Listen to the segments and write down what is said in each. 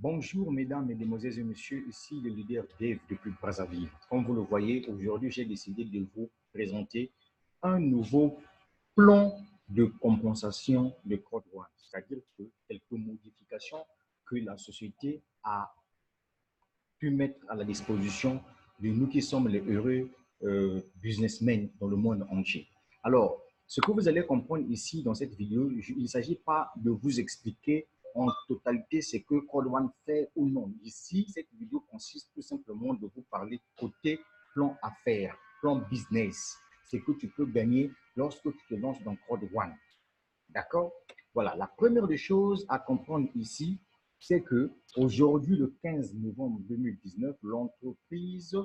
Bonjour mesdames, mesdemoiselles et messieurs, ici le leader Dave depuis Brazzaville. Comme vous le voyez, aujourd'hui j'ai décidé de vous présenter un nouveau plan de compensation de Code One, c'est-à-dire que quelques modifications que la société a pu mettre à la disposition de nous qui sommes les heureux businessmen dans le monde entier. Alors, ce que vous allez comprendre ici dans cette vidéo, il ne s'agit pas de vous expliquer en totalité ce que Code One fait ou non. Ici, cette vidéo consiste tout simplement de vous parler côté plan affaires, plan business, ce que tu peux gagner lorsque tu te lances dans Code One. D'accord? Voilà, la première des choses à comprendre ici, c'est que aujourd'hui, le 15 novembre 2019, l'entreprise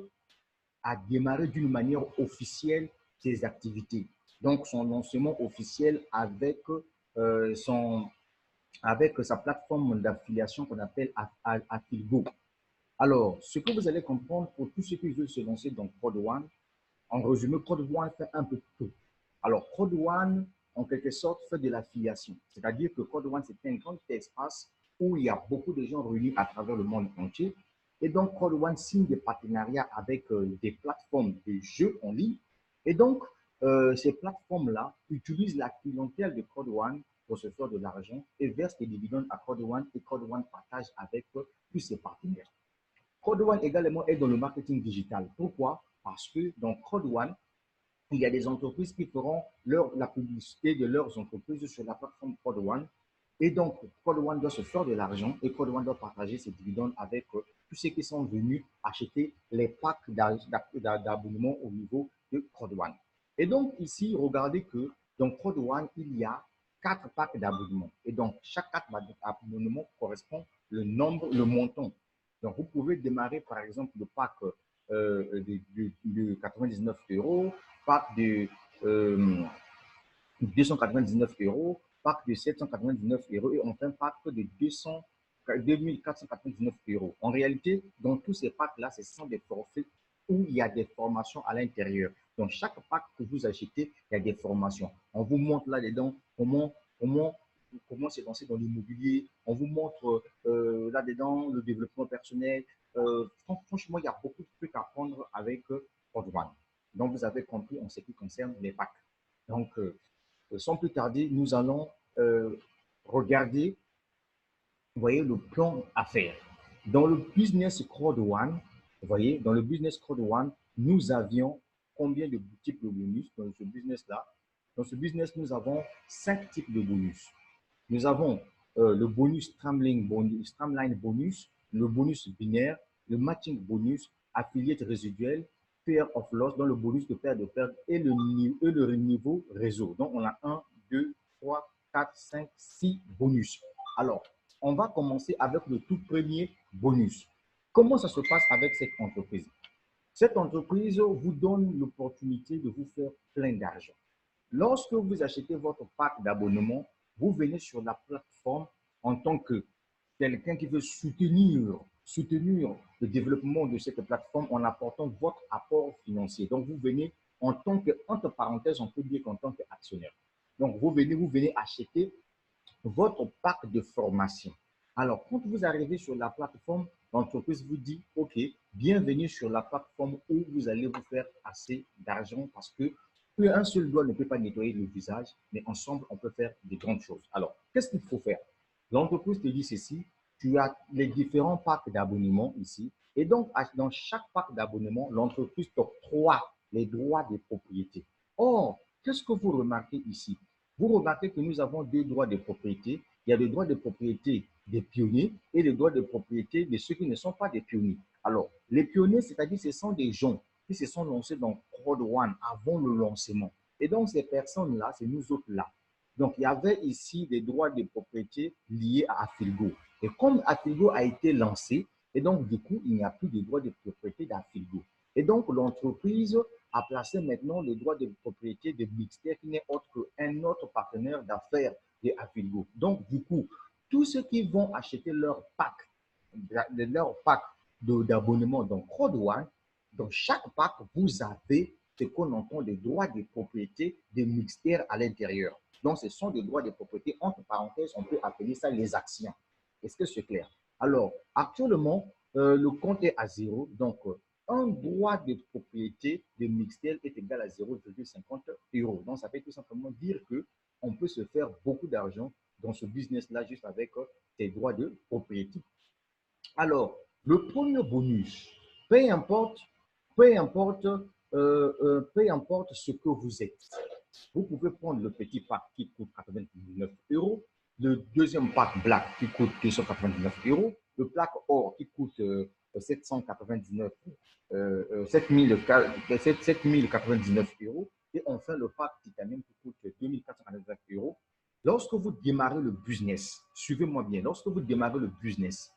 a démarré d'une manière officielle ses activités. Donc, son lancement officiel euh, son, avec sa plateforme d'affiliation qu'on appelle Affiligo. Alors, ce que vous allez comprendre pour tous ceux qui veulent se lancer dans Code One, en résumé, Code One fait un peu tout. Alors, Code One, en quelque sorte, fait de l'affiliation. C'est-à-dire que Code One, c'est un grand espace où il y a beaucoup de gens réunis à travers le monde entier. Et donc, Code One signe des partenariats avec des plateformes de jeux en ligne. Et donc, ces plateformes-là utilisent la clientèle de Code One pour se faire de l'argent et versent des dividendes à Code One et Code One partage avec tous ses partenaires. Code One également est dans le marketing digital. Pourquoi? Parce que dans Code One, il y a des entreprises qui feront la publicité de leurs entreprises sur la plateforme Code One. Et donc, Code One doit se faire de l'argent et Code One doit partager ses dividendes avec tous ceux qui sont venus acheter les packs d'abonnement au niveau de Code One. Et donc, ici, regardez que dans Code One, il y a 4 packs d'abonnement. Et donc, chaque pack d'abonnement correspond le montant. Donc, vous pouvez démarrer, par exemple, le pack de 99 euros, pack de 299 euros, pack de 799 euros et enfin pack de 2499 euros. En réalité, dans tous ces packs-là, ce sont des forfaits où il y a des formations à l'intérieur. Dans chaque pack que vous achetez, il y a des formations. On vous montre là-dedans comment se lancer dans l'immobilier. On vous montre là-dedans le développement personnel. Franchement, il y a beaucoup de trucs à apprendre avec Code One. Donc, vous avez compris en ce qui concerne les packs. Donc, sans plus tarder, nous allons regarder, vous voyez, le plan à faire. Dans le business Code One, vous voyez, dans le business Code One, nous avions combien de types de bonus dans ce business-là? Dans ce business, nous avons 5 types de bonus. Nous avons le bonus Streamline bonus, le bonus binaire, le matching bonus, affiliate résiduel, pair of loss, dans le bonus de paire de perte et le niveau réseau. Donc, on a 1, 2, 3, 4, 5, 6 bonus. Alors, on va commencer avec le tout premier bonus. Comment ça se passe avec cette entreprise? Cette entreprise vous donne l'opportunité de vous faire plein d'argent. Lorsque vous achetez votre pack d'abonnement, vous venez sur la plateforme en tant que quelqu'un qui veut soutenir le développement de cette plateforme en apportant votre apport financier. Donc, vous venez en tant que, entre parenthèses, on peut dire qu'en tant qu'actionnaire. Donc, vous venez acheter votre pack de formation. Alors, quand vous arrivez sur la plateforme, l'entreprise vous dit, OK, bienvenue sur la plateforme où vous allez vous faire assez d'argent parce que un seul doigt ne peut pas nettoyer le visage, mais ensemble, on peut faire de grandes choses. Alors, qu'est-ce qu'il faut faire? L'entreprise te dit ceci, tu as les différents packs d'abonnement ici. Et donc, dans chaque pack d'abonnement, l'entreprise t'octroie les droits de propriété. Or, qu'est-ce que vous remarquez ici? Vous remarquez que nous avons 2 droits de propriété. Il y a le droit de propriété des pionniers et le droit de propriété de ceux qui ne sont pas des pionniers. Alors, les pionniers, c'est-à-dire ce sont des gens qui se sont lancés dans Code One avant le lancement. Et donc, ces personnes-là, c'est nous autres-là. Donc, il y avait ici des droits de propriété liés à Affiligo. Et comme Affiligo a été lancé, et donc, du coup, il n'y a plus de droits de propriété d'Affiligo. Et donc, l'entreprise a placé maintenant le droit de propriété de Mixter, qui n'est autre qu'un autre partenaire d'affaires de Affiligo. Donc, du coup, tous ceux qui vont acheter leur pack d'abonnement dans Code One, dans chaque pack, vous avez ce qu'on entend des droits de propriété des mixtères à l'intérieur. Donc, ce sont des droits de propriété, entre parenthèses, on peut appeler ça les actions. Est-ce que c'est clair? Alors, actuellement, le compte est à zéro. Donc, un droit de propriété de Mixtel est égal à 0,50 euros. Donc, ça veut tout simplement dire qu'on peut se faire beaucoup d'argent dans ce business-là juste avec tes droits de propriété. Alors, le premier bonus, peu importe, peu importe, peu importe ce que vous êtes. Vous pouvez prendre le petit pack qui coûte 99 euros, le deuxième pack black qui coûte 299 euros, le pack or qui coûte 799, 7099 euros, et enfin le pack titanium qui coûte 2499 euros. Lorsque vous démarrez le business, suivez-moi bien, lorsque vous démarrez le business,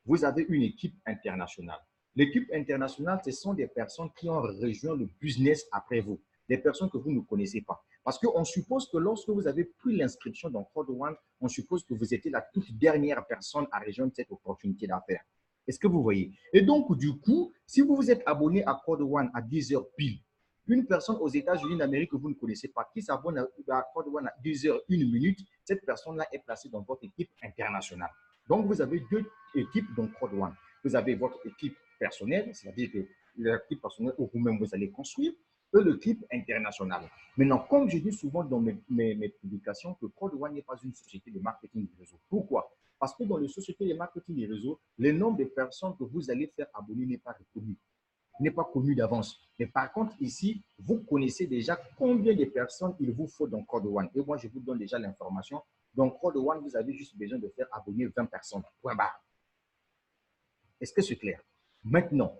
vous avez une équipe internationale. L'équipe internationale, ce sont des personnes qui ont rejoint le business après vous, des personnes que vous ne connaissez pas. Parce qu'on suppose que lorsque vous avez pris l'inscription dans Code One, on suppose que vous étiez la toute dernière personne à rejoindre cette opportunité d'affaires. Est-ce que vous voyez? Et donc, du coup, si vous vous êtes abonné à Code One à 10 heures pile, une personne aux États-Unis d'Amérique que vous ne connaissez pas, qui s'abonne à Code One à 10 heures 1 minute, cette personne-là est placée dans votre équipe internationale. Donc, vous avez deux équipes dans Code One. Vous avez votre équipe personnelle, c'est-à-dire que l'équipe personnelle où vous-même vous allez construire, et l'équipe internationale. Maintenant, comme je dis souvent dans mes publications, que Code One n'est pas une société de marketing de réseau. Pourquoi? Parce que dans les sociétés de marketing de réseau, le nombre de personnes que vous allez faire abonner n'est pas reconnu, n'est pas connu d'avance. Mais par contre, ici, vous connaissez déjà combien de personnes il vous faut dans Code One. Et moi, je vous donne déjà l'information. Dans Code One, vous avez juste besoin de faire abonner 20 personnes. Point barre. Est-ce que c'est clair? Maintenant,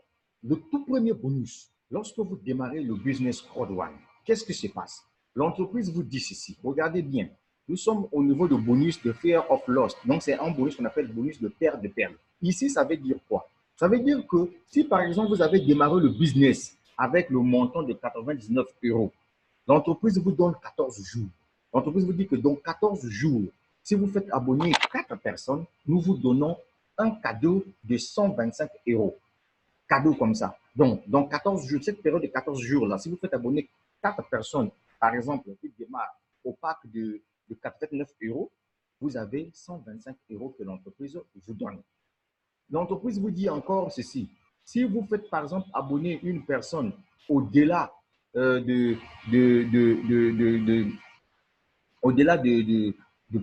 le tout premier bonus, lorsque vous démarrez le business Code One, qu'est-ce qui se passe? L'entreprise vous dit ceci. Regardez bien. Nous sommes au niveau de bonus de fear of loss. Donc, c'est un bonus qu'on appelle bonus de perte de perte. Ici, ça veut dire quoi? Ça veut dire que si, par exemple, vous avez démarré le business avec le montant de 99 euros, l'entreprise vous donne 14 jours. L'entreprise vous dit que dans 14 jours, si vous faites abonner 4 personnes, nous vous donnons un cadeau de 125 euros. Cadeau comme ça. Donc, dans 14 jours, cette période de 14 jours-là, si vous faites abonner 4 personnes, par exemple, qui démarrent au pack de 89 euros, vous avez 125 euros que l'entreprise vous donne. L'entreprise vous dit encore ceci. Si vous faites, par exemple, abonner une personne au-delà au-delà du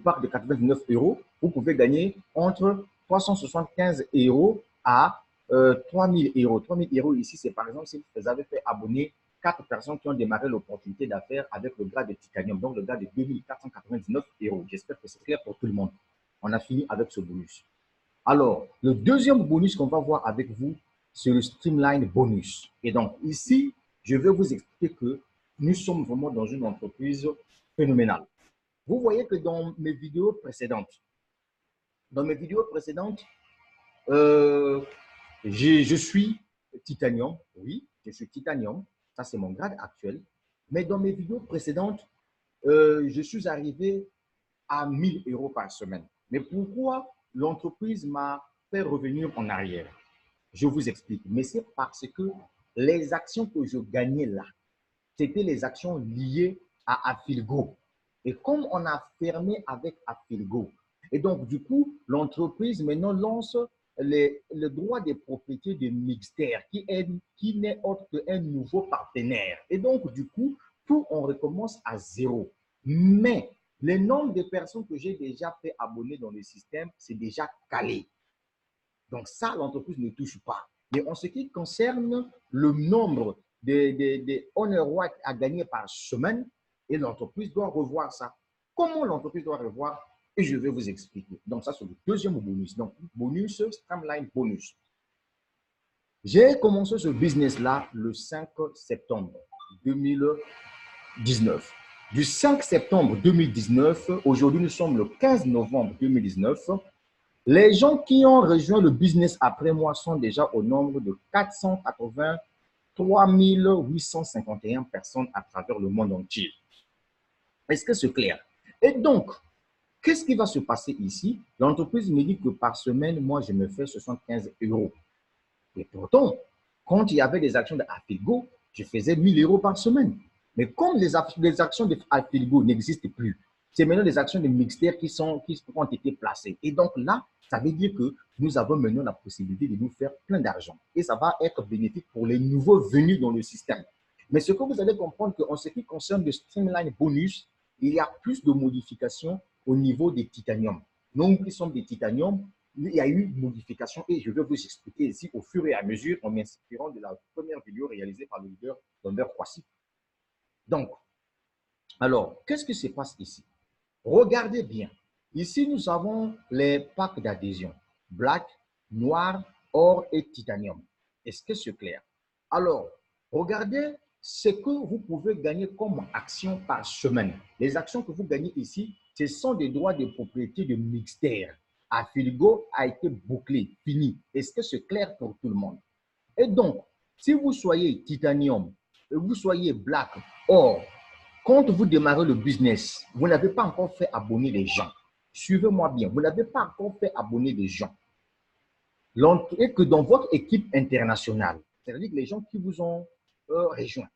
pack de 89 euros, vous pouvez gagner entre 375 euros à 3000 euros. 3000 euros ici, c'est par exemple si vous avez fait abonner 4 personnes qui ont démarré l'opportunité d'affaires avec le grade de titanium, donc le grade de 2499 euros. J'espère que c'est clair pour tout le monde. On a fini avec ce bonus. Alors, le deuxième bonus qu'on va voir avec vous, c'est le Streamline bonus. Et donc, ici, je vais vous expliquer que nous sommes vraiment dans une entreprise phénoménale. Vous voyez que dans mes vidéos précédentes, je suis titanium, oui, je suis titanium, ça c'est mon grade actuel. Mais dans mes vidéos précédentes, je suis arrivé à 1000 euros par semaine. Mais pourquoi l'entreprise m'a fait revenir en arrière? Je vous explique. Mais c'est parce que les actions que je gagnais là, c'était les actions liées à Affilgo. Et comme on a fermé avec Affilgo, et donc du coup, l'entreprise maintenant lance le droit des propriétés de Mixter, qui n'est autre qu'un nouveau partenaire. Et donc du coup, tout on recommence à zéro. Mais le nombre de personnes que j'ai déjà fait abonner dans le système, c'est déjà calé. Donc ça, l'entreprise ne touche pas. Mais en ce qui concerne le nombre de honor watts à gagner par semaine, et l'entreprise doit revoir ça. Comment l'entreprise doit revoir? Et je vais vous expliquer. Donc ça, c'est le deuxième bonus. Donc, bonus, Streamline bonus. J'ai commencé ce business-là le 5 septembre 2019. Du 5 septembre 2019, aujourd'hui nous sommes le 15 novembre 2019, les gens qui ont rejoint le business après moi sont déjà au nombre de 483 851 personnes à travers le monde entier. Est-ce que c'est clair? Et donc, qu'est-ce qui va se passer ici? L'entreprise me dit que par semaine, moi, je me fais 75 euros. Et pourtant, quand il y avait des actions de Affilgo, je faisais 1000 euros par semaine. Mais comme les actions de Affilgo n'existent plus, c'est maintenant des actions de Mixter qui ont été placées. Et donc là, Ça veut dire que nous avons maintenant la possibilité de nous faire plein d'argent. Et ça va être bénéfique pour les nouveaux venus dans le système. Mais ce que vous allez comprendre, qu'en ce qui concerne le Streamline Bonus, il y a plus de modifications au niveau des titanium. Nous qui sommes des titanium, il y a eu une modification et je vais vous expliquer ici au fur et à mesure en m'inspirant de la première vidéo réalisée par le leader Thunder Kwasi. Donc, alors, qu'est-ce qui se passe ici? Regardez bien. Ici, nous avons les packs d'adhésion. Black, noir, or et titanium. Est-ce que c'est clair? Alors, regardez ce que vous pouvez gagner comme action par semaine. Les actions que vous gagnez ici, ce sont des droits de propriété de Mixter. Affiligo a été bouclé, fini. Est-ce que c'est clair pour tout le monde? Et donc, si vous soyez titanium, vous soyez black, or, quand vous démarrez le business, vous n'avez pas encore fait abonner les gens. Suivez-moi bien, vous n'avez pas encore fait abonner les gens. Et que dans votre équipe internationale, c'est-à-dire que les gens qui vous ont rejoint,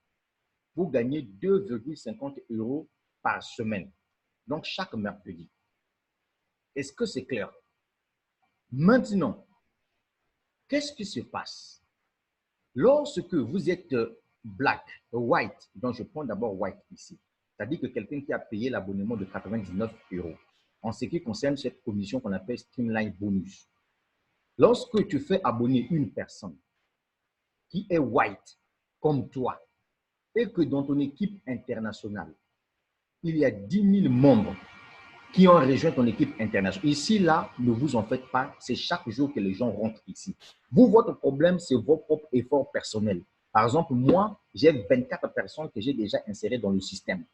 vous gagnez 2,50 € par semaine. Donc, chaque mercredi. Est-ce que c'est clair? Maintenant, qu'est-ce qui se passe? Lorsque vous êtes black, white, donc je prends d'abord white ici, c'est-à-dire que quelqu'un qui a payé l'abonnement de 99 € en ce qui concerne cette commission qu'on appelle Streamline Bonus. Lorsque tu fais abonner une personne qui est white comme toi et que dans ton équipe internationale, il y a 10 000 membres qui ont rejoint ton équipe internationale. Ici, là, ne vous en faites pas. C'est chaque jour que les gens rentrent ici. Vous, votre problème, c'est vos propres efforts personnels. Par exemple, moi, j'ai 24 personnes que j'ai déjà insérées dans le système.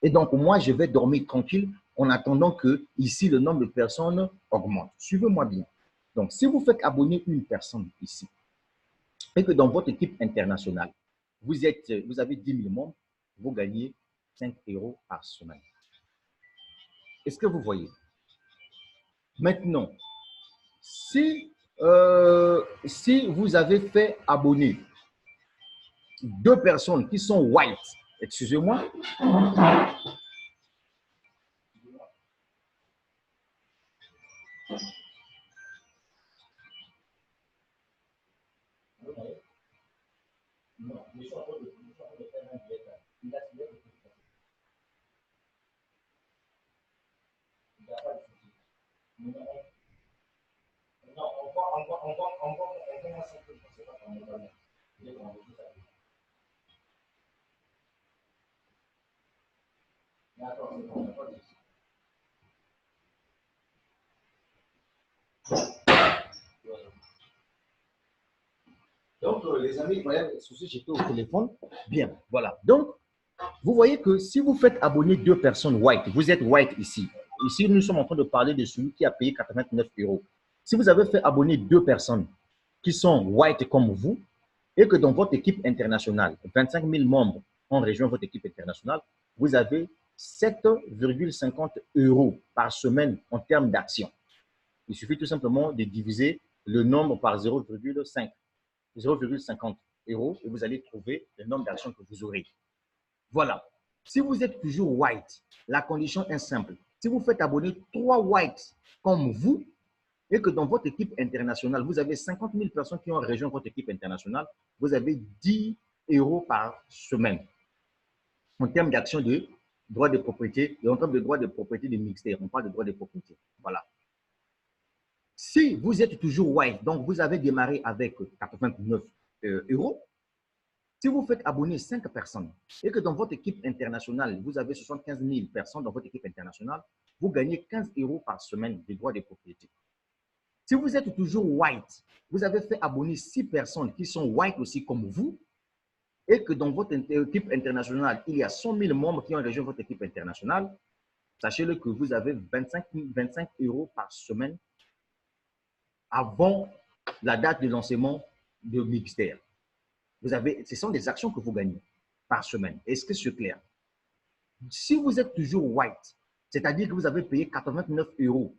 Et donc, moi, je vais dormir tranquille en attendant que ici, le nombre de personnes augmente. Suivez-moi bien. Donc, si vous faites abonner une personne ici et que dans votre équipe internationale, vous avez 10 000 membres, vous gagnez 5 € par semaine. Est-ce que vous voyez? Maintenant, si vous avez fait abonner 2 personnes qui sont white, excusez-moi, donc, les amis, voilà, souci, j'étais au téléphone. Bien, voilà. Donc, vous voyez que si vous faites abonner 2 personnes white, vous êtes white ici. Ici, nous sommes en train de parler de celui qui a payé 89 €. Si vous avez fait abonner 2 personnes qui sont white comme vous et que dans votre équipe internationale, 25 000 membres ont rejoint votre équipe internationale, vous avez 7,50 € par semaine en termes d'action. Il suffit tout simplement de diviser le nombre par 0,5. 0,50 € et vous allez trouver le nombre d'actions que vous aurez. Voilà. Si vous êtes toujours white, la condition est simple. Si vous faites abonner 3 whites comme vous et que dans votre équipe internationale, vous avez 50 000 personnes qui ont rejoint votre équipe internationale, vous avez 10 € par semaine en termes d'action de droits de propriété et en termes de droits de propriété de mixtaire. On parle de droits de propriété. Voilà. Si vous êtes toujours white, donc vous avez démarré avec 89 €, si vous faites abonner 5 personnes et que dans votre équipe internationale, vous avez 75 000 personnes dans votre équipe internationale, vous gagnez 15 € par semaine de droits de propriété. Si vous êtes toujours white, vous avez fait abonner 6 personnes qui sont white aussi comme vous et que dans votre équipe internationale, il y a 100 000 membres qui ont rejoint votre équipe internationale, sachez-le que vous avez 25 € par semaine avant la date de lancement de Mixter. Ce sont des actions que vous gagnez par semaine. Est-ce que c'est clair? Si vous êtes toujours white, c'est-à-dire que vous avez payé 89 €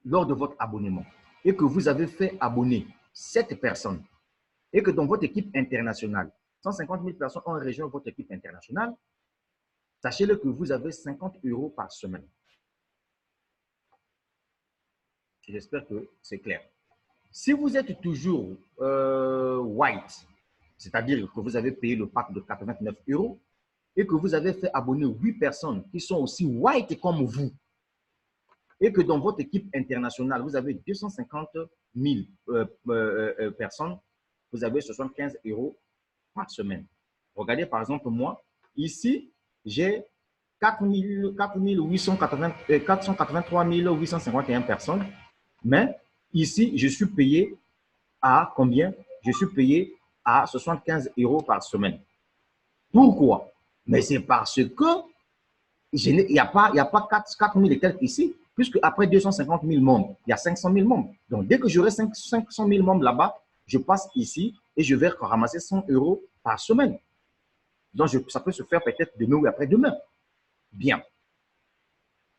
lors de votre abonnement et que vous avez fait abonner 7 personnes et que dans votre équipe internationale, 150 000 personnes ont rejoint votre équipe internationale, sachez-le que vous avez 50 € par semaine. J'espère que c'est clair. Si vous êtes toujours white, c'est-à-dire que vous avez payé le pack de 89 € et que vous avez fait abonner 8 personnes qui sont aussi white comme vous, et que dans votre équipe internationale, vous avez 250 000 personnes, vous avez 75 € par semaine. Regardez par exemple moi, ici, j'ai 483 851 personnes, mais ici, je suis payé à combien? Je suis payé à 75 € par semaine. Pourquoi? Mais c'est parce que il n'y a pas 4 000 et quelques ici, puisque après 250 000 membres, il y a 500 000 membres. Donc, dès que j'aurai 500 000 membres là-bas, je passe ici et je vais ramasser 100 € par semaine. Donc, ça peut se faire peut-être demain ou après-demain. Bien.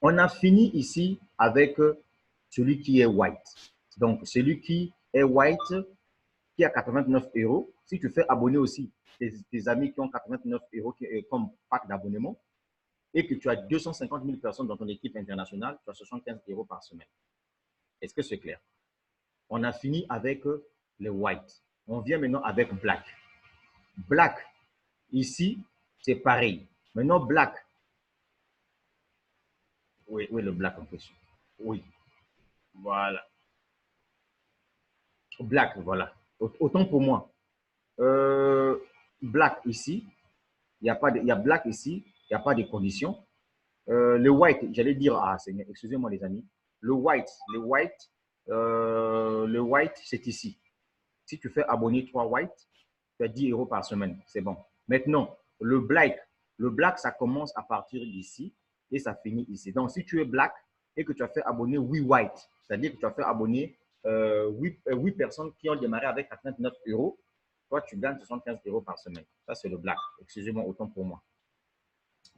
On a fini ici avec celui qui est white. Donc, celui qui est white, qui a 89 €, si tu fais abonner aussi tes amis qui ont 89 € comme pack d'abonnement, et que tu as 250 000 personnes dans ton équipe internationale, tu as 75 € par semaine. Est-ce que c'est clair? On a fini avec les white. On vient maintenant avec black. Black, ici, c'est pareil. Maintenant, black. Oui, le black en plus. Oui, voilà. Black, voilà. Autant pour moi. Black ici, il y a black ici, il n'y a pas de conditions. Le white, j'allais dire, excusez-moi les amis, le white, c'est ici. Si tu fais abonner 3 white, tu as 10 € par semaine, c'est bon. Maintenant, le black, ça commence à partir d'ici et ça finit ici. Donc, si tu es black et que tu as fait abonner 8 white, c'est-à-dire que tu as fait abonner 8 personnes qui ont démarré avec 89 €, toi, tu gagnes 75 € par semaine. Ça, c'est le black. Excusez-moi, autant pour moi.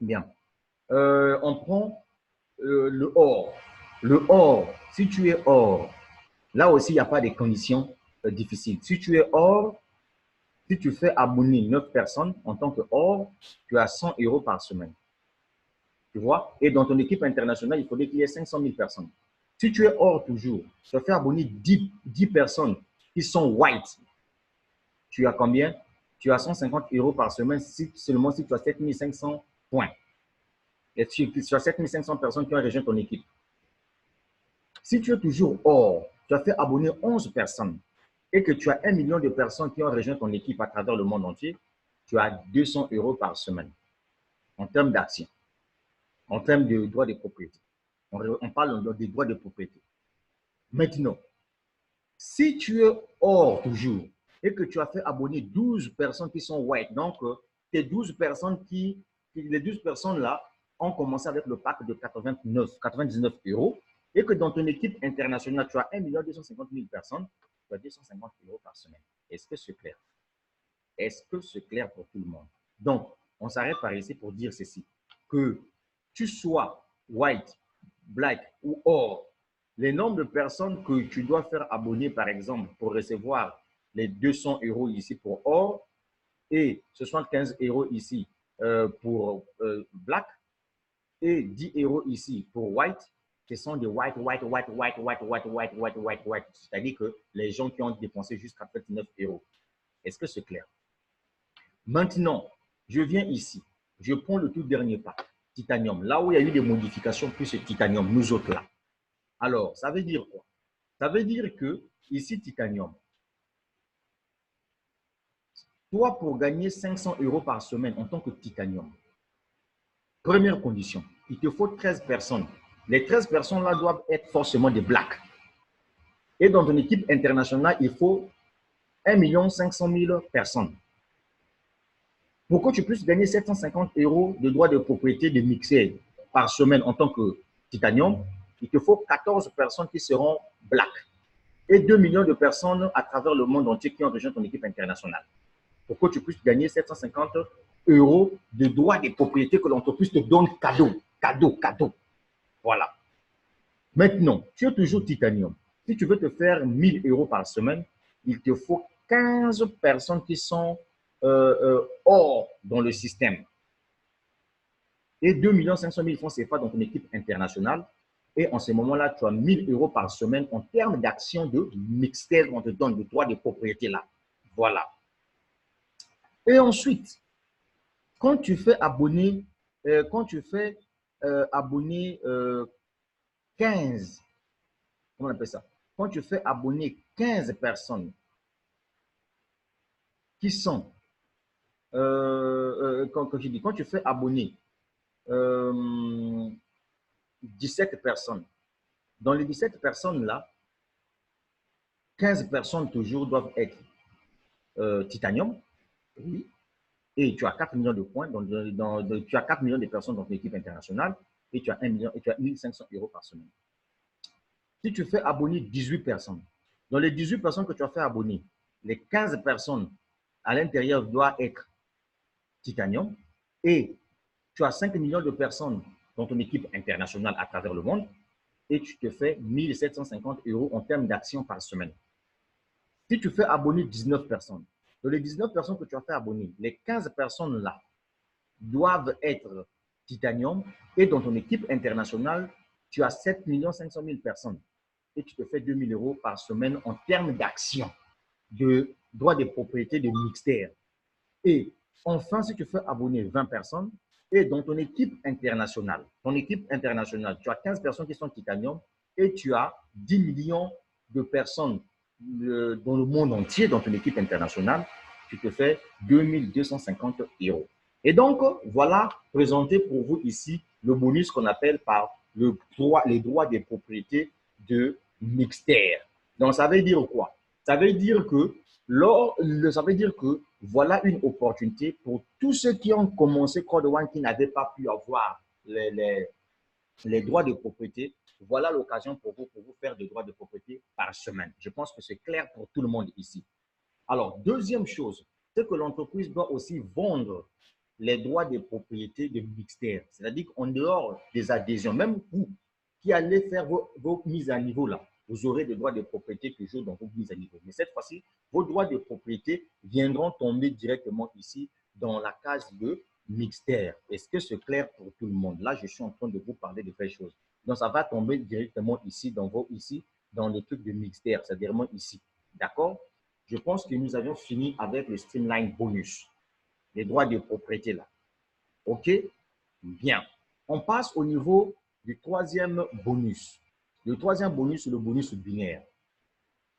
Bien. On prend le or. Le or, si tu es or, là aussi, il n'y a pas de conditions difficiles. Si tu es or, si tu fais abonner 9 personnes en tant que or, tu as 100 € par semaine. Tu vois? Et dans ton équipe internationale, il faudrait qu'il y ait 500 000 personnes. Si tu es or toujours, tu fais abonner 10 personnes qui sont white, tu as combien? Tu as 150 € par semaine, seulement si tu as 7500 points. Et tu as 7500 personnes qui ont rejoint ton équipe. Si tu es toujours or, tu as fait abonner 11 personnes et que tu as 1 million de personnes qui ont rejoint ton équipe à travers le monde entier, tu as 200 € par semaine en termes d'action, en termes de droits de propriété. On parle des droits de propriété. Maintenant, si tu es or toujours et que tu as fait abonner 12 personnes qui sont white, donc tes 12 personnes les 12 personnes là ont commencé avec le pack de 99 € et que dans ton équipe internationale, tu as 1 250 000 personnes, tu as 250 € par semaine. Est-ce que c'est clair? Est-ce que c'est clair pour tout le monde? Donc, on s'arrête par ici pour dire ceci, que tu sois white, black ou or, les nombres de personnes que tu dois faire abonner, par exemple, pour recevoir les 200 € ici pour or et 75 € ici pour black et 10 € ici pour white, ce sont des white. C'est-à-dire que les gens qui ont dépensé jusqu'à 29 €. Est-ce que c'est clair? Maintenant, je viens ici. Je prends le tout dernier pas, titanium. Là où il y a eu des modifications, plus c'est titanium, nous autres là. Alors, ça veut dire quoi? Ça veut dire que ici, titanium, toi, pour gagner 500 € par semaine en tant que titanium, première condition, il te faut 13 personnes. Les 13 personnes-là doivent être forcément des blacks. Et dans ton équipe internationale, il faut 1 500 000 personnes. Pour que tu puisses gagner 750 € de droits de propriété de mixer par semaine en tant que titanium, il te faut 14 personnes qui seront black et 2 millions de personnes à travers le monde entier qui ont rejoint ton équipe internationale. Pour que tu puisses gagner 750 € de droits de propriété que l'entreprise te donne cadeau. Voilà. Maintenant, tu es toujours titanium. Si tu veux te faire 1000 € par semaine, il te faut 15 personnes qui sont hors dans le système. Et 2 500 000 francs CFA dans ton équipe internationale Et en ce moment-là, tu as 1000 euros par semaine en termes d'action de mixtaire qu'on te donne, de droit de propriété là. Voilà. Et ensuite, quand tu fais abonner, abonner 15, comment on appelle ça? Quand tu fais abonner 15 personnes qui sont, quand tu fais abonner 17 personnes, dans les 17 personnes-là, 15 personnes toujours doivent être titanium, oui, et tu as 4 millions de points, tu as 4 millions de personnes dans ton équipe internationale, et tu as 1 million, et tu as 1500 euros par semaine. Si tu fais abonner 18 personnes, dans les 18 personnes que tu as fait abonner, les 15 personnes à l'intérieur doivent être titanium, et tu as 5 millions de personnes dans ton équipe internationale à travers le monde, et tu te fais 1750 euros en termes d'action par semaine. Si tu fais abonner 19 personnes, dans les 19 personnes que tu as fait abonner, les 15 personnes là doivent être titanium, et dans ton équipe internationale, tu as 7 500 000 personnes et tu te fais 2000 euros par semaine en termes d'action, de droit de propriété de mixtaire. Et enfin, si tu fais abonner 20 personnes, et dans ton équipe internationale, tu as 15 personnes qui sont titanium et tu as 10 millions de personnes dans le monde entier, dans ton équipe internationale, tu te fais 2250 euros. Et donc, voilà présenté pour vous ici le bonus qu'on appelle par les droits des propriétés de mixtaire. Donc, ça veut dire quoi? Ça veut dire que voilà une opportunité pour tous ceux qui ont commencé Code One, qui n'avaient pas pu avoir les droits de propriété. Voilà l'occasion pour vous faire des droits de propriété par semaine. Je pense que c'est clair pour tout le monde ici. Alors, deuxième chose, c'est que l'entreprise doit aussi vendre les droits de propriété de mixtaire. C'est-à-dire qu'en dehors des adhésions, même vous qui allez faire vos mises à niveau là, vous aurez des droits de propriété toujours dans vos mises à niveau. Mais cette fois-ci, vos droits de propriété viendront tomber directement ici dans la case de mixtaire. Est-ce que c'est clair pour tout le monde? Là, je suis en train de vous parler de vraies choses. Donc, ça va tomber directement ici dans le truc de mixtaire, c'est-à-dire ici. D'accord? Je pense que nous avions fini avec le streamline bonus, les droits de propriété là. OK? Bien. On passe au niveau du troisième bonus. Le troisième bonus, c'est le bonus binaire.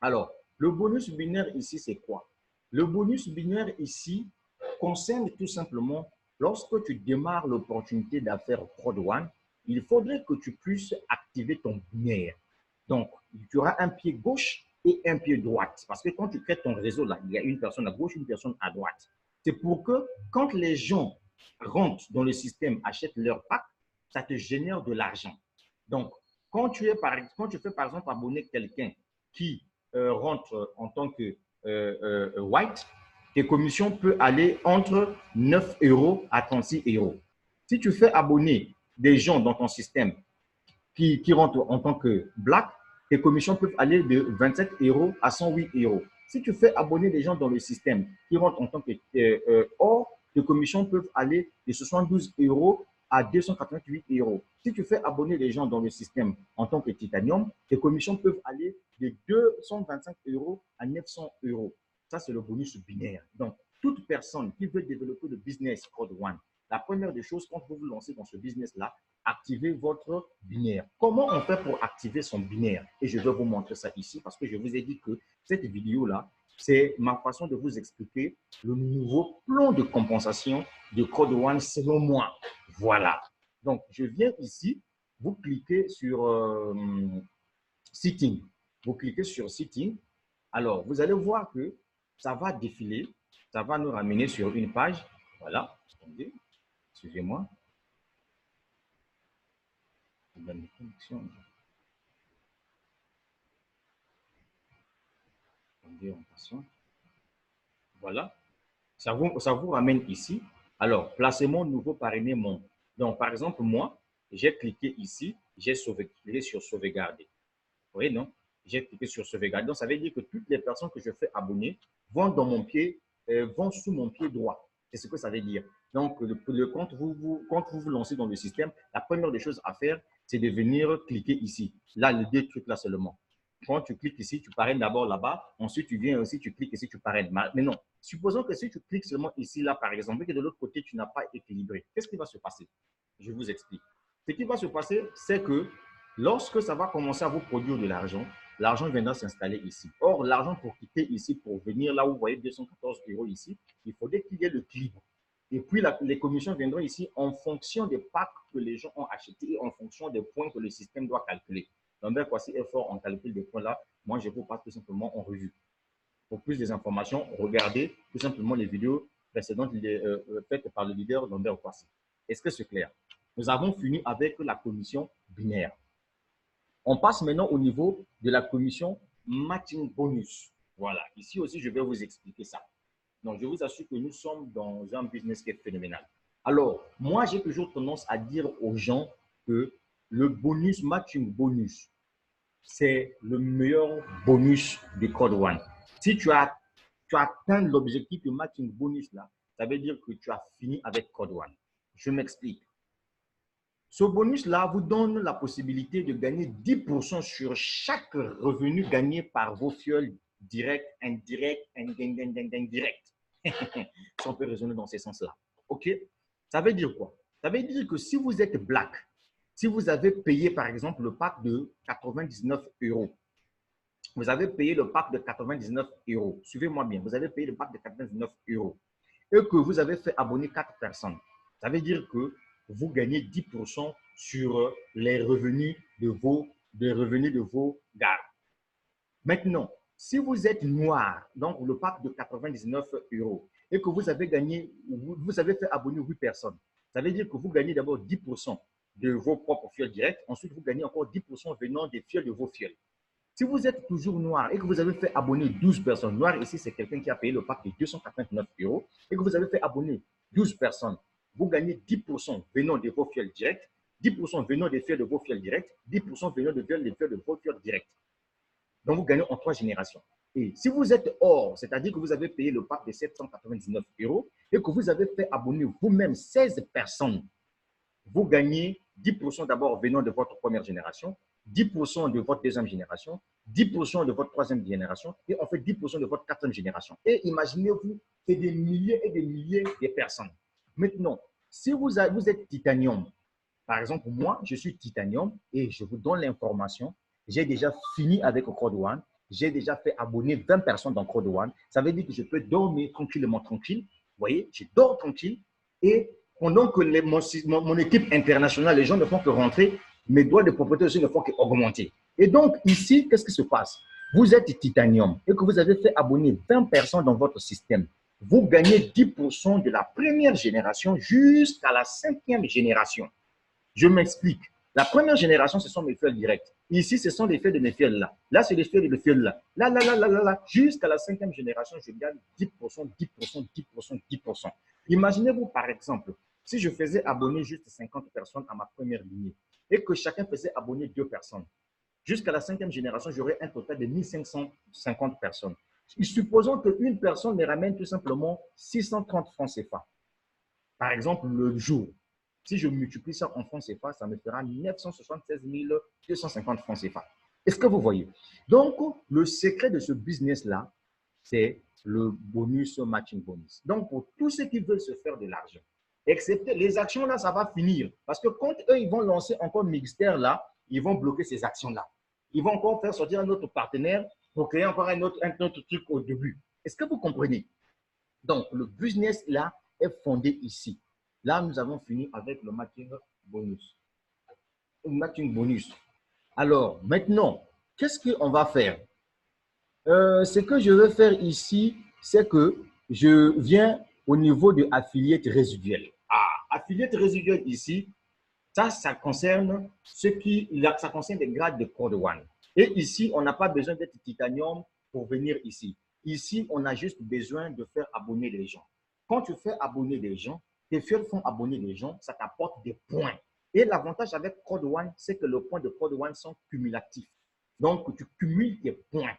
Alors, le bonus binaire ici, c'est quoi? Le bonus binaire ici concerne tout simplement lorsque tu démarres l'opportunité d'affaires Code One, il faudrait que tu puisses activer ton binaire. Donc, tu auras un pied gauche et un pied droite. Parce que quand tu crées ton réseau, là, il y a une personne à gauche, une personne à droite. C'est pour que quand les gens rentrent dans le système, achètent leur pack, ça te génère de l'argent. Donc, quand tu fais par exemple abonner quelqu'un qui rentre en tant que white, tes commissions peuvent aller entre 9 euros à 36 euros. Si tu fais abonner des gens dans ton système qui rentrent en tant que black, tes commissions peuvent aller de 27 euros à 108 euros. Si tu fais abonner des gens dans le système qui rentrent en tant que or, tes commissions peuvent aller de 72 euros à 288 euros. Si tu fais abonner des gens dans le système en tant que titanium, tes commissions peuvent aller de 225 euros à 900 euros. Ça, c'est le bonus binaire. Donc, toute personne qui veut développer le business Code One, la première des choses, quand vous vous lancez dans ce business-là, activez votre binaire. Comment on fait pour activer son binaire? Et je vais vous montrer ça ici parce que je vous ai dit que cette vidéo-là, c'est ma façon de vous expliquer le nouveau plan de compensation de Code One selon moi. Voilà. Donc, je viens ici, vous cliquez sur Setting. Vous cliquez sur Setting. Alors, vous allez voir que ça va défiler. Ça va nous ramener sur une page. Voilà. Attendez. Excusez-moi. Voilà. Ça vous ramène ici. Alors, placement nouveau parrainé mon. Donc, par exemple, moi, j'ai cliqué ici, j'ai cliqué sur sauvegarder. Vous voyez, non? J'ai cliqué sur sauvegarder. Donc, ça veut dire que toutes les personnes que je fais abonner vont dans mon pied, vont sous mon pied droit. C'est ce que ça veut dire. Donc, quand vous vous lancez dans le système, la première des choses à faire, c'est de venir cliquer ici. Là, les deux trucs là seulement. Quand tu cliques ici, tu parraines d'abord là-bas. Ensuite, tu viens aussi, tu cliques ici, tu parraines. Mais non, supposons que si tu cliques seulement ici, là, par exemple, et que de l'autre côté, tu n'as pas équilibré, qu'est-ce qui va se passer? Je vous explique. Ce qui va se passer, c'est que lorsque ça va commencer à vous produire de l'argent, l'argent viendra s'installer ici. Or, l'argent pour quitter ici, pour venir là où vous voyez 214 € ici, il faudrait qu'il y ait le client. Et puis, les commissions viendront ici en fonction des packs que les gens ont achetés et en fonction des points que le système doit calculer. Donc, voici effort, on calcule des points là. Moi, je vous passe tout simplement en revue. Pour plus d'informations, regardez tout simplement les vidéos précédentes faites par le leader Lambert Kwasi. Est-ce que c'est clair? Nous avons fini avec la commission binaire. On passe maintenant au niveau de la commission matching bonus. Voilà, ici aussi, je vais vous expliquer ça. Donc, je vous assure que nous sommes dans un business qui est phénoménal. Alors, moi, j'ai toujours tendance à dire aux gens que le bonus, matching bonus, c'est le meilleur bonus de Code One. Si tu as atteint l'objectif de matching bonus là, ça veut dire que tu as fini avec Code One. Je m'explique. Ce bonus-là vous donne la possibilité de gagner 10% sur chaque revenu gagné par vos fioles directs, indirects, indirect. Si on peut raisonner dans ces sens-là. OK? Ça veut dire quoi? Ça veut dire que si vous êtes black, si vous avez payé par exemple le pack de 99 €, vous avez payé le pack de 99 €, suivez-moi bien, vous avez payé le pack de 99 € et que vous avez fait abonner 4 personnes, ça veut dire que vous gagnez 10% sur les revenus de vos gardes. Maintenant, si vous êtes noir, donc le pack de 99 € et que vous avez gagné, vous avez fait abonner 8 personnes, ça veut dire que vous gagnez d'abord 10% de vos propres fioles directs, ensuite vous gagnez encore 10% venant des fioles de vos fioles. Si vous êtes toujours noir et que vous avez fait abonner 12 personnes, noir ici c'est quelqu'un qui a payé le pack de 289 € et que vous avez fait abonner 12 personnes, vous gagnez 10% venant de vos fioles directes, 10% venant des fioles de vos fioles directes, 10% venant des fioles de vos fioles directes. Donc, vous gagnez en 3 générations. Et si vous êtes hors, c'est-à-dire que vous avez payé le pack de 799 € et que vous avez fait abonner vous-même 16 personnes, vous gagnez 10% d'abord venant de votre première génération, 10% de votre deuxième génération, 10% de votre troisième génération et en fait 10% de votre quatrième génération. Et imaginez-vous, c'est des milliers et des milliers de personnes. Maintenant, si vous êtes titanium, par exemple, moi, je suis titanium et je vous donne l'information. J'ai déjà fini avec Code One. J'ai déjà fait abonner 20 personnes dans Code One. Ça veut dire que je peux dormir tranquillement, tranquille. Vous voyez, je dors tranquille. Et pendant que mon équipe internationale, les gens ne font que rentrer, mes droits de propriété aussi ne font qu'augmenter. Et donc, ici, qu'est-ce qui se passe? Vous êtes titanium et que vous avez fait abonner 20 personnes dans votre système. Vous gagnez 10% de la première génération jusqu'à la 5e génération. Je m'explique. La première génération, ce sont mes fioles directes. Ici, ce sont les fioles de mes fioles là. Là, c'est les fioles de mes fioles là. Là. Jusqu'à la 5e génération, je gagne 10%, 10%, 10%, 10%. Imaginez-vous, par exemple, si je faisais abonner juste 50 personnes à ma première lignée et que chacun faisait abonner 2 personnes. Jusqu'à la 5e génération, j'aurais un total de 1550 personnes. Supposons qu'une personne me ramène tout simplement 630 francs CFA. Par exemple, le jour. Si je multiplie ça en francs CFA, ça me fera 976 250 francs CFA. Est-ce que vous voyez? Donc, le secret de ce business-là, c'est le bonus matching bonus. Donc, pour tous ceux qui veulent se faire de l'argent, excepté les actions là, ça va finir. Parce que quand eux, ils vont lancer encore Mixter là, ils vont bloquer ces actions-là. Ils vont encore faire sortir un autre partenaire pour créer encore un autre truc au début. Est-ce que vous comprenez? Donc, le business là est fondé ici. Là, nous avons fini avec le matching bonus. Matching bonus. Alors, maintenant, qu'est-ce qu'on va faire? Ce que je vais faire ici, c'est que je viens au niveau de affiliate résiduel. Affiliate résiduel ici, ça concerne ça concerne les grades de Code One. Et ici, on n'a pas besoin d'être titanium pour venir ici. Ici, on a juste besoin de faire abonner les gens. Quand tu fais abonner les gens, tes fioles font abonner les gens, ça t'apporte des points. Et l'avantage avec Code One, c'est que les points de Code One sont cumulatifs. Donc, tu cumules tes points.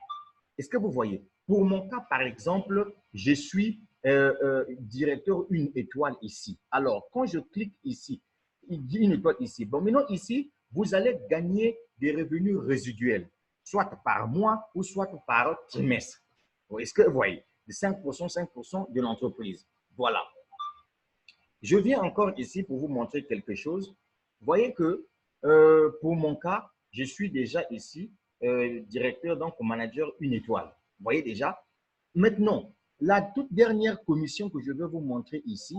Est-ce que vous voyez? Pour mon cas, par exemple, je suis directeur 1 étoile ici. Alors, quand je clique ici, il dit 1 étoile ici. Bon, maintenant, ici, vous allez gagner des revenus résiduels, soit par mois ou soit par trimestre. Est-ce que vous voyez? De 5%, 5% de l'entreprise. Voilà. Je viens encore ici pour vous montrer quelque chose. Vous voyez que pour mon cas, je suis déjà ici directeur, donc manager une étoile. Vous voyez déjà. Maintenant, la toute dernière commission que je vais vous montrer ici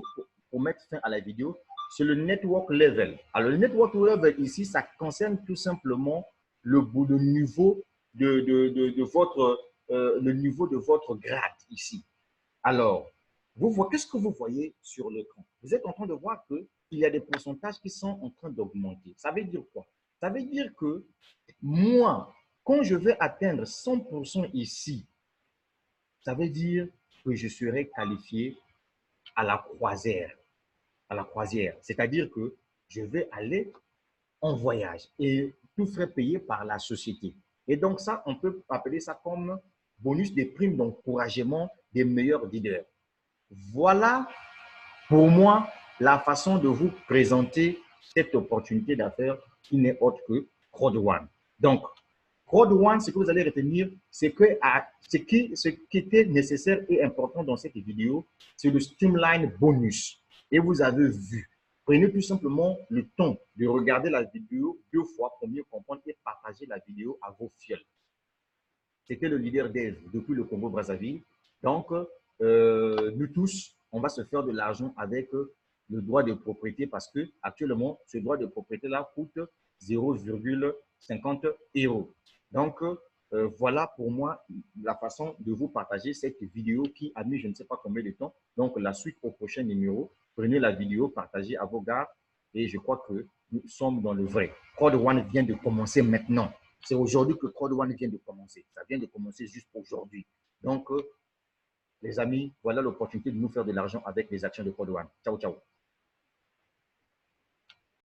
pour mettre fin à la vidéo, c'est le network level. Alors, le network level ici, ça concerne tout simplement le niveau le niveau de votre grade ici. Alors, qu'est-ce que vous voyez sur l'écran? Vous êtes en train de voir qu'il y a des pourcentages qui sont en train d'augmenter. Ça veut dire quoi? Ça veut dire que moi, quand je vais atteindre 100% ici, ça veut dire que je serai qualifié à la croisière. À la croisière. C'est-à-dire que je vais aller en voyage et tout frais payé par la société. Et donc ça, on peut appeler ça comme bonus des primes d'encouragement des meilleurs leaders. Voilà pour moi la façon de vous présenter cette opportunité d'affaires qui n'est autre que Crowd One. Donc, Crowd One, ce que vous allez retenir, c'est que ce qui était nécessaire et important dans cette vidéo, c'est le Streamline bonus. Et vous avez vu. Prenez tout simplement le temps de regarder la vidéo 2 fois pour mieux comprendre et partager la vidéo à vos fioles. C'était le leader Dave depuis le Congo-Brazzaville. Donc, nous tous, on va se faire de l'argent avec le droit de propriété parce que actuellement, ce droit de propriété-là coûte 0,50 €. Donc, voilà pour moi la façon de vous partager cette vidéo qui a mis je ne sais pas combien de temps. Donc, la suite au prochain numéro. Prenez la vidéo, partagez à vos gars et je crois que nous sommes dans le vrai. Crowd One vient de commencer maintenant. C'est aujourd'hui que Crowd One vient de commencer. Ça vient de commencer juste aujourd'hui. Donc, les amis, voilà l'opportunité de nous faire de l'argent avec les actions de Crowd One. Ciao, ciao.